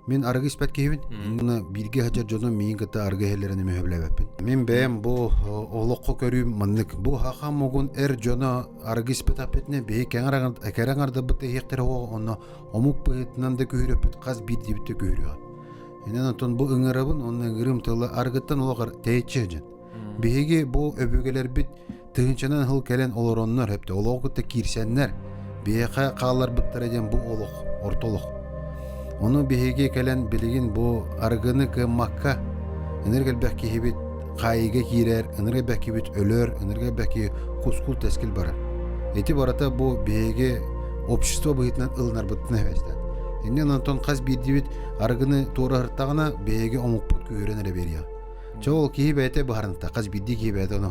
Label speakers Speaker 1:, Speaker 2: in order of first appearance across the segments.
Speaker 1: Мен аргы испәт кейбін. Мына бирге хажар жону миин кыта аргы хеллерини мөһөбләбәппин. Мен бәем бу олоққо көрүм маннык. Бу хаха могун жону аргы испәт апетне бей кеңараңарда быты хектер онно омук бытынан да көрөппит каз бир дибитте көрүгө. Энен антон бу ыңырабын онны гырым тылы аргыттан олоқар тейчежен. Беге бу өбөгелер бит тыгынчанан хыл келен олороннор хепте олоқытта кирсеннер. Бейқа қалар бұттар еден бұл олық, ортолық. Оны бейге кәлен білігін бұл арғыны кыммаққа үніргіл бәкке хебет қайыға кейрер, үнірге бәкке бет өлер, үнірге бәкке құскул тәскіл барар. Эти барата бұл бейге общество бұғытынан ылнар бұттына әвестен. Енен онтон қаз бейді бет арғыны туыры ғырттағына бейге омық бұт күйерен әрі берия. Чоғыл кейі бәйті бағарынта, қаз бейді кейі бәйті оны.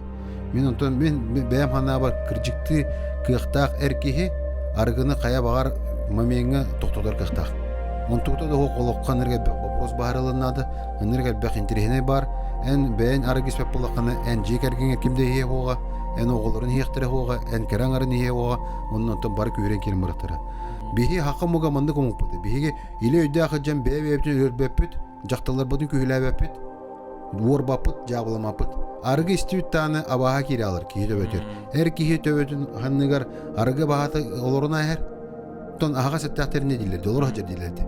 Speaker 1: Мен бәйім хана бар кіржікті кықтақ әркеге аргыны кая багар мамеңе токтодор кыктак. Онтукта да околокка нерге вопрос барылынады. Нерге бак интерене бар. Эн бен аргыс папулаканы эн жекергене кимде хие хога, эн оголорун хиектер хога, эн кераңарын хие хога, оннан то бар күрен келим баратара. Бихи хакымга мандык омукпады. Бихиге иле өйдө акыжан бебептен өрбөппүт, жакталар бодун күйлөбөппүт. Вор бапыт, жабыламапыт. Аргы истүттаны абаха кире алыр, киһи төбөтөр. Эр киһи төбөтүн ханныгар аргы бахаты олоруна хер. Тон ага сеттактерне дилер, долор хажар дилерди.